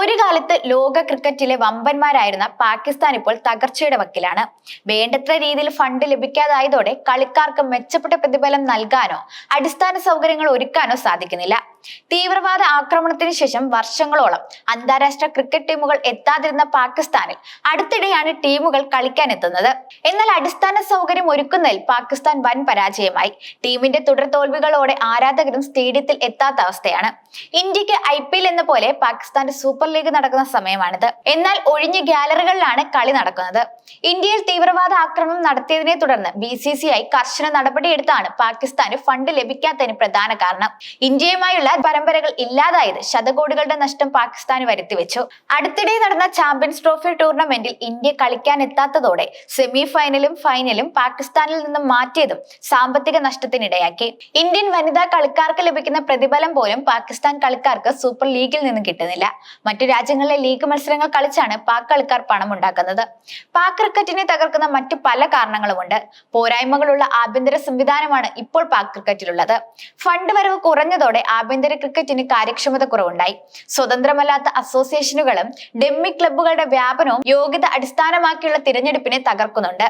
ഒരു കാലത്ത് ലോക ക്രിക്കറ്റിലെ വമ്പന്മാരായിരുന്ന പാകിസ്ഥാൻ ഇപ്പോൾ തകർച്ചയുടെ വക്കിലാണ്. വേണ്ടത്ര രീതിയിൽ ഫണ്ട് ലഭിക്കാതായതോടെ കളിക്കാർക്ക് മെച്ചപ്പെട്ട പ്രതിഫലം നൽകാനോ അടിസ്ഥാന സൗകര്യങ്ങൾ ഒരുക്കാനോ സാധിക്കുന്നില്ല. തീവ്രവാദ ആക്രമണത്തിന് ശേഷം വർഷങ്ങളോളം അന്താരാഷ്ട്ര ക്രിക്കറ്റ് ടീമുകൾ എത്താതിരുന്ന പാകിസ്ഥാനിൽ അടുത്തിടെയാണ് ടീമുകൾ കളിക്കാൻ എത്തുന്നത്. എന്നാൽ അടിസ്ഥാന സൗകര്യം ഒരുക്കുന്നതിൽ പാകിസ്ഥാൻ വൻ പരാജയമായി. ടീമിന്റെ തുടർ തോൽവികളോടെ ആരാധകരും സ്റ്റേഡിയത്തിൽ എത്താത്ത അവസ്ഥയാണ്. ഇന്ത്യക്ക് IPL എന്ന പോലെ പാകിസ്ഥാന്റെ സൂപ്പർ ലീഗ് നടക്കുന്ന സമയമാണിത്. എന്നാൽ ഒഴിഞ്ഞ ഗ്യാലറികളിലാണ് കളി നടക്കുന്നത്. ഇന്ത്യയിൽ തീവ്രവാദ ആക്രമണം നടത്തിയതിനെ തുടർന്ന് BCCI കർശന നടപടിയെടുത്താണ് പാകിസ്ഥാന് ഫണ്ട് ലഭിക്കാത്തതിന് പ്രധാന കാരണം. ഇന്ത്യയുമായുള്ള പരമ്പരകൾ ഇല്ലാതായത് ശതകോടികളുടെ നഷ്ടം പാകിസ്ഥാന് വരുത്തിവെച്ചു. അടുത്തിടെ നടന്ന ചാമ്പ്യൻസ് ട്രോഫി ടൂർണമെന്റിൽ ഇന്ത്യ കളിക്കാൻ എത്താത്തതോടെ സെമി ഫൈനലും ഫൈനലും പാകിസ്ഥാനിൽ നിന്നും മാറ്റിയതും സാമ്പത്തിക നഷ്ടത്തിനിടയാക്കി. ഇന്ത്യൻ വനിതാ കളിക്കാർക്ക് ലഭിക്കുന്ന പ്രതിഫലം പോലും പാകിസ്ഥാൻ കളിക്കാർക്ക് സൂപ്പർ ലീഗിൽ നിന്ന് കിട്ടുന്നില്ല. മറ്റു രാജ്യങ്ങളിലെ ലീഗ് മത്സരങ്ങൾ കളിച്ചാണ് പാക് കളിക്കാർ പണം ഉണ്ടാക്കുന്നത്. പാക് ക്രിക്കറ്റിനെ തകർക്കുന്ന മറ്റു പല കാരണങ്ങളുമുണ്ട്. പോരായ്മകളുള്ള ആഭ്യന്തര സംവിധാനമാണ് ഇപ്പോൾ പാക് ക്രിക്കറ്റിലുള്ളത്. ഫണ്ട് വരവ് കുറഞ്ഞതോടെ ആഭ്യന്തര ക്രിക്കറ്റിന് കാര്യക്ഷമത കുറവുണ്ടായി. സ്വതന്ത്രമല്ലാത്ത അസോസിയേഷനുകളും ഡെമ്മി ക്ലബ്ബുകളുടെ വ്യാപനവും യോഗ്യത അടിസ്ഥാനമാക്കിയുള്ള തിരഞ്ഞെടുപ്പിനെ തകർക്കുന്നുണ്ട്.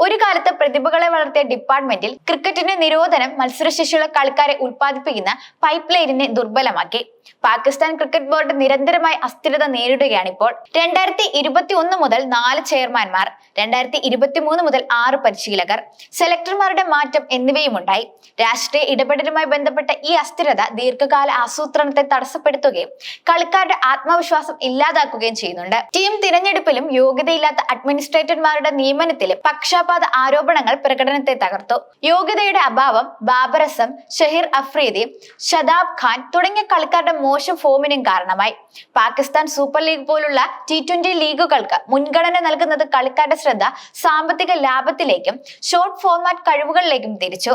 ഒരു കാലത്ത് പ്രതിഭകളെ വളർത്തിയ ഡിപ്പാർട്ട്മെന്റിൽ ക്രിക്കറ്റിന്റെ നിരോധനം മത്സരശേഷിയുള്ള കളിക്കാരെ ഉൽപ്പാദിപ്പിക്കുന്ന പൈപ്പ് ലൈനിനെ ദുർബലമാക്കി. പാകിസ്ഥാൻ ക്രിക്കറ്റ് ബോർഡ് നിരന്തരമായി അസ്ഥിരത നേരിടുകയാണിപ്പോൾ. 2021 മുതൽ 4 ചെയർമാൻമാർ, 2023 മുതൽ 6 പരിശീലകർ, സെലക്ടർമാരുടെ മാറ്റം എന്നിവയുമുണ്ടായി. രാഷ്ട്രീയ ഇടപെടലുമായി ബന്ധപ്പെട്ട ഈ അസ്ഥിരത ദീർഘകാല ആസൂത്രണത്തെ തടസ്സപ്പെടുത്തുകയും കളിക്കാരുടെ ആത്മവിശ്വാസം ഇല്ലാതാക്കുകയും ചെയ്യുന്നുണ്ട്. ടീം തിരഞ്ഞെടുപ്പിലും യോഗ്യതയില്ലാത്ത അഡ്മിനിസ്ട്രേറ്റർമാരുടെ നിയമനത്തിലും പക്ഷാപാത ആരോപണങ്ങൾ പ്രകടനത്തെ തകർത്തു. യോഗ്യതയുടെ അഭാവം ബാബർ അസം, ഷഹീർ അഫ്രീദി, ഷദാബ് ഖാൻ തുടങ്ങിയ കളിക്കാരുടെ മോശം ഫോമിനും കാരണമായി. പാകിസ്ഥാൻ സൂപ്പർ ലീഗ് പോലുള്ള T20 ലീഗുകൾക്ക് മുൻഗണന നൽകുന്നത് കളിക്കാരുടെ ശ്രദ്ധ സാമ്പത്തിക ലാഭത്തിലേക്കും ഷോർട്ട് ഫോർമാറ്റ് കഴിവുകളിലേക്കും തിരിച്ചു.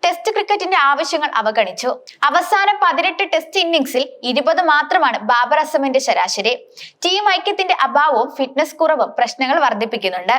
ടെസ്റ്റ് ക്രിക്കറ്റിന്റെ ആവശ്യങ്ങൾ അവഗണിച്ചു. അവസാന 18 ടെസ്റ്റ് ഇന്നിംഗ്സിൽ 20 മാത്രമാണ് ബാബർ അസമിന്റെ ശരാശരി. ടീം ഐക്യത്തിന്റെ അഭാവവും ഫിറ്റ്നസ് കുറവും പ്രശ്നങ്ങൾ വർദ്ധിപ്പിക്കുന്നുണ്ട്.